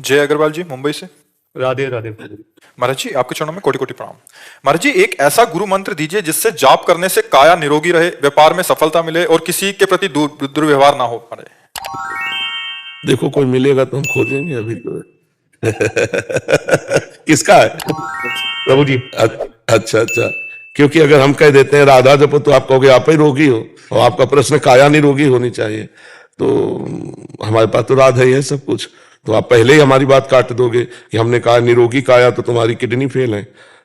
जय अग्रवाल जी, मुंबई से। राधे राधे। महाराज जी, आपके चरणों में कोटि कोटि प्रणाम। महाराज जी, एक ऐसा गुरु मंत्र दीजिए जिससे जाप करने से काया निरोगी रहे, व्यापार में सफलता मिले और किसी के प्रति दुर्व्यवहार ना हो। महाराज देखो, कोई मिलेगा तो हम खोजेंगे अभी तो। किसका है? प्रभु जी। अच्छा अच्छा, क्योंकि अगर हम कह देते हैं राधा जपो तो आप कहोगे आप ही रोगी हो, और आपका प्रश्न काया निरोगी होनी चाहिए, तो हमारे पास तो राधा ही है सब कुछ, तो आप पहले ही हमारी बात काट दोगे कि हमने कहा निरोगी काया तो तुम्हारी किडनी फेल है।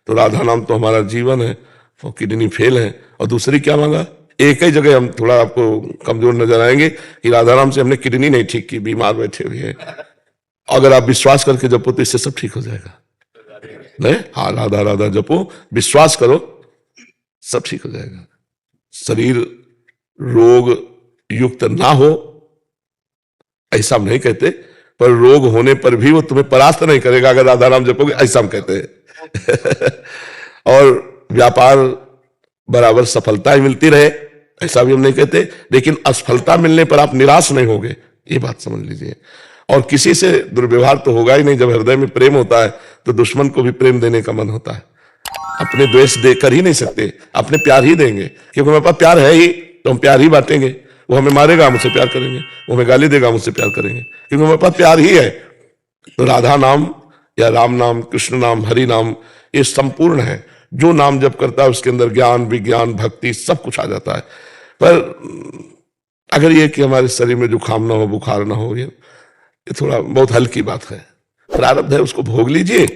तो राधा नाम तो हमारा जीवन है और किडनी फेल है, और दूसरी क्या मांगा? एक ही जगह हम थोड़ा आपको कमजोर नजर आएंगे कि राधा नाम से हमने किडनी नहीं ठीक की, बीमार बैठे हुए हैं। अगर आप विश्वास करके जपो तो इससे सब ठीक हो जाएगा। नहीं, हाँ, राधा राधा जपो, विश्वास करो, सब ठीक हो जाएगा। शरीर रोग युक्त ना हो ऐसा हम नहीं कहते, पर रोग होने पर भी वो तुम्हें परास्त नहीं करेगा अगर राधा नाम जपोगे, ऐसा हम कहते हैं। और व्यापार बराबर सफलता ही मिलती रहे ऐसा भी हम नहीं कहते, लेकिन असफलता मिलने पर आप निराश नहीं होगे, ये बात समझ लीजिए। और किसी से दुर्व्यवहार तो होगा ही नहीं। जब हृदय में प्रेम होता है तो दुश्मन को भी प्रेम देने का मन होता है। अपने द्वेष देकर ही नहीं सकते, अपने प्यार ही देंगे, क्योंकि हमारे पास प्यार है ही तो हम प्यार ही बांटेंगे। वो हमें मारेगा, हम उससे प्यार करेंगे, वो हमें गाली देगा, हम उससे प्यार करेंगे, क्योंकि हमारे पास प्यार ही है। तो राधा नाम या राम नाम, कृष्ण नाम, हरि नाम, ये संपूर्ण है। जो नाम जप करता है उसके अंदर ज्ञान, विज्ञान, भक्ति सब कुछ आ जाता है। पर अगर ये कि हमारे शरीर में जुकाम ना हो, बुखार ना हो, ये थोड़ा बहुत हल्की बात है। प्रारब्ध है, उसको भोग लीजिए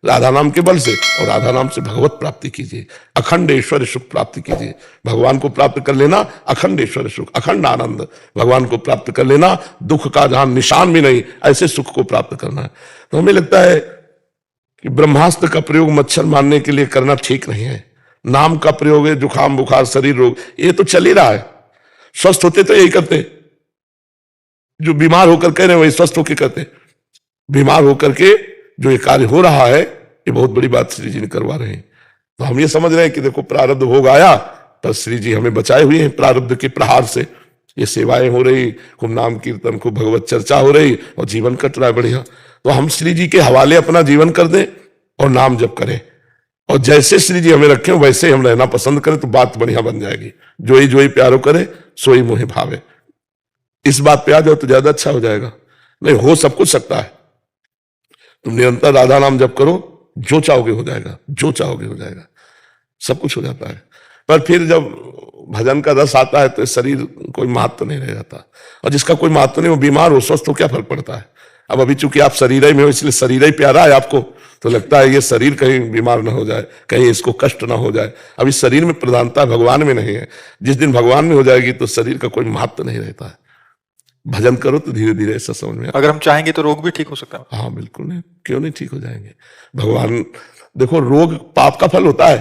राधा नाम के बल से, और राधा नाम से भगवत प्राप्ति कीजिए, अखंड ऐश्वर्य सुख प्राप्ति कीजिए। भगवान को प्राप्त कर लेना, अखंड ऐश्वर्य सुख, अखंड आनंद, भगवान को प्राप्त कर लेना, दुख का जहां निशान भी नहीं, ऐसे सुख को प्राप्त करना है। तो हमें लगता है कि ब्रह्मास्त्र का प्रयोग मच्छर मारने के लिए करना ठीक नहीं है। नाम का प्रयोग है, जुकाम बुखार शरीर रोग ये तो चल ही रहा है। स्वस्थ होते तो यही करते, जो बीमार होकर कह रहे हैं वही स्वस्थ होकर करते। बीमार होकर के जो ये कार्य हो रहा है, ये बहुत बड़ी बात श्री जी ने करवा रहे हैं। तो हम ये समझ रहे हैं कि देखो प्रारब्ध भोग आया, पर श्री जी हमें बचाए हुए हैं प्रारब्ध के प्रहार से। ये सेवाएं हो रही, खूब नाम कीर्तन, खूब भगवत चर्चा हो रही, और जीवन कट रहा है बढ़िया। तो हम श्री जी के हवाले अपना जीवन कर दें और नाम जप करें, और जैसे श्री जी हमें रखें वैसे हम रहना पसंद करें, तो बात बढ़िया बन जाएगी। जो ही प्यारो करे सोई मोहे भावे, इस बात पे आ जाओ तो ज्यादा अच्छा हो जाएगा। नहीं, हो सब कुछ सकता है। तुम निरंतर राधा नाम जप करो, जो चाहोगे हो जाएगा, जो चाहोगे हो जाएगा, सब कुछ हो जाता है। पर फिर जब भजन का रस आता है तो शरीर कोई महत्व नहीं रह जाता, और जिसका कोई महत्व नहीं, वो बीमार हो स्वस्थ हो क्या फर्क पड़ता है। अब अभी चूंकि आप शरीर ही में हो, इसलिए शरीर ही प्यारा है आपको, तो लगता है ये शरीर कहीं बीमार ना हो जाए, कहीं इसको कष्ट ना हो जाए। अभी शरीर में प्रधानता भगवान में नहीं है। जिस दिन भगवान में हो जाएगी तो शरीर का कोई महत्व नहीं रहता है। भजन करो तो धीरे धीरे ऐसा समझ में। अगर हम चाहेंगे तो रोग भी ठीक हो सकता है। हाँ बिल्कुल, नहीं क्यों नहीं ठीक हो जाएंगे। भगवान देखो, रोग पाप का फल होता है,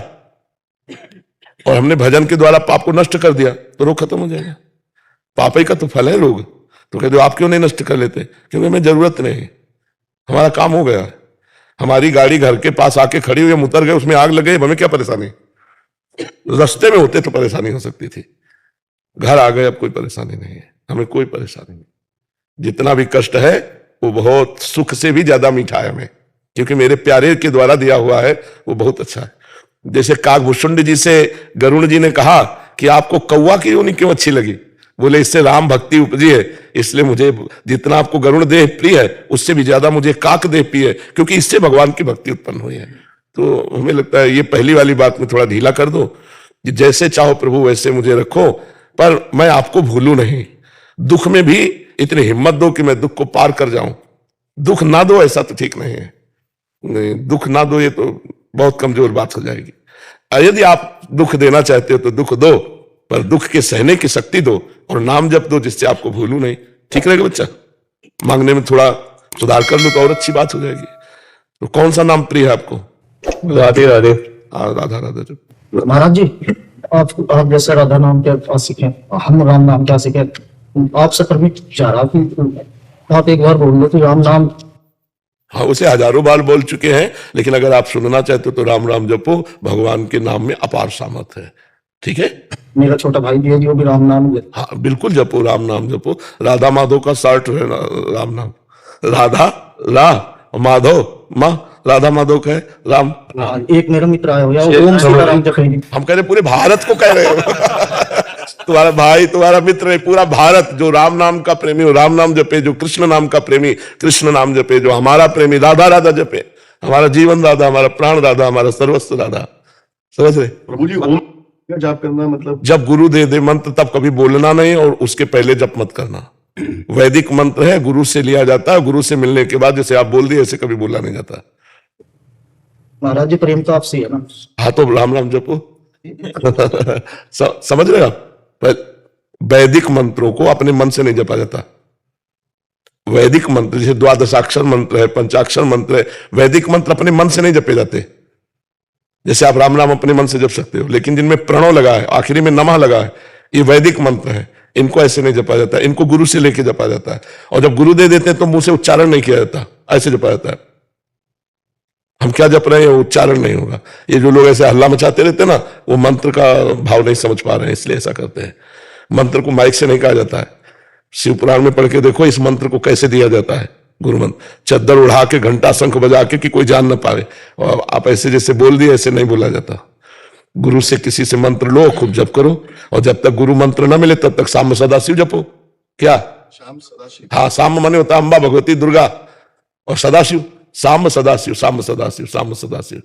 और हमने भजन के द्वारा पाप को नष्ट कर दिया तो रोग खत्म हो जाएगा। पाप ही का तो फल है रोग। तो कहते हो आप क्यों नहीं नष्ट कर लेते? क्योंकि हमें जरूरत नहीं, हमारा काम हो गया। हमारी गाड़ी घर के पास आके खड़ी हुई, हम उतर गए, उसमें आग लग गई, हमें क्या परेशानी? रास्ते में होते तो परेशानी हो सकती थी, घर आ गए अब कोई परेशानी नहीं है, हमें कोई परेशानी नहीं। जितना भी कष्ट है वो बहुत सुख से भी ज्यादा मीठा है हमें, क्योंकि मेरे प्यारे के द्वारा दिया हुआ है, वो बहुत अच्छा है। जैसे काकभूषुंड जी से गरुण जी ने कहा कि आपको कौवा की योनि क्यों अच्छी लगी? बोले इससे राम भक्ति उपजी है, इसलिए मुझे जितना आपको गरुण देह प्रिय है उससे भी ज्यादा मुझे काक देह प्रिय है, क्योंकि इससे भगवान की भक्ति उत्पन्न हुई है। तो हमें लगता है ये पहली वाली बात में थोड़ा ढीला कर दो कि जैसे चाहो प्रभु वैसे मुझे रखो, पर मैं आपको भूलूं नहीं। दुख में भी इतनी हिम्मत दो कि मैं दुख को पार कर जाऊं। दुख ना दो ऐसा तो ठीक नहीं है। नहीं, दुख ना दो ये तो बहुत कमजोर बात हो जाएगी। यदि आप दुख देना चाहते हो तो दुख दो, पर दुख के सहने की शक्ति दो, और नाम जप दो जिससे आपको भूलूं नहीं। ठीक रहेगा बच्चा? मांगने में थोड़ा सुधार कर लो तो और अच्छी बात हो जाएगी। तो कौन सा नाम प्रिय है आपको? राधे राधे। राधा राधा जप। महाराज जी, आप जैसे राधा नाम के सीखे, हम राम नाम क्या सीखे, आपसे परमिट चाह रहा कि आप एक बार बोल लो तो राम नाम। हाँ, उसे हजारों बार बोल चुके हैं, लेकिन अगर आप सुनना चाहते हो तो राम राम जपो, भगवान के नाम में अपार सामर्थ है। ठीक है? मेरा छोटा भाई भी है जो भी राम नाम। हाँ बिल्कुल जपो, राम नाम जपो। राधा माधव का शॉर्ट है राम नाम, राधा रा माधव माँ राधा माधव का है राम। एक मेरा मित्र आया हुआ है, ओम सीताराम जपेंगे। हम कह रहे पूरे भारत को कह रहे हो तुम्हारा भाई तुम्हारा मित्र है पूरा भारत, जो राम नाम का प्रेमी हो राम नाम जपे, जो कृष्ण नाम का प्रेमी कृष्ण नाम जपे, जो हमारा प्रेमी राधा राधा जपे, हमारा जीवन राधा, हमारा प्राण राधा, हमारा सर्वस्व राधा। समझ रहे प्रभु जी ओम का जाप करना मतलब जब गुरु दे दे मंत्र तब कभी बोलना नहीं और उसके पहले जप मत करना। वैदिक मंत्र है, गुरु से लिया जाता है, गुरु से मिलने के बाद जैसे आप बोल दिए ऐसे कभी बोला नहीं जाता। महाराज जी प्रेम तो आपसे है ना। हाँ तो राम राम जपो समझ रहे आप? वैदिक मंत्रों को अपने मन से नहीं जपा जाता। वैदिक मंत्र जैसे द्वादशाक्षर मंत्र है, पंचाक्षर मंत्र है, वैदिक मंत्र अपने मन से नहीं जपे जाते। जैसे आप राम नाम अपने मन से जप सकते हो, लेकिन जिनमें प्रणव लगा है, आखिरी में नमः लगा है, ये वैदिक मंत्र है, इनको ऐसे नहीं जपा जाता, इनको गुरु से लेके जपा जाता है। और जब गुरु दे देते हैं तो मुंह से उच्चारण नहीं किया जाता, ऐसे जपा जाता है। हम क्या जप रहे हैं उच्चारण नहीं होगा। ये जो लोग ऐसे हल्ला मचाते रहते हैं ना, वो मंत्र का भाव नहीं समझ पा रहे हैं, इसलिए ऐसा करते हैं। मंत्र को माइक से नहीं कहा जाता है। शिव पुराण में पढ़ के देखो इस मंत्र को कैसे दिया जाता है। गुरु मंत्र चद्दर उड़ा के घंटा शंख बजा के कि कोई जान ना पावे, और आप ऐसे जैसे बोल दिए ऐसे नहीं बोला जाता। गुरु से किसी से मंत्र लो, खूब जप करो, और जब तक गुरु मंत्र ना मिले तब तक साम सदाशिव जपो। क्या शाम सदाशिव? हाँ, साम माने होता है अम्बा भगवती दुर्गा, और सदाशिव साम सदाशिव, साम सदाशिव, साम सदाशिव।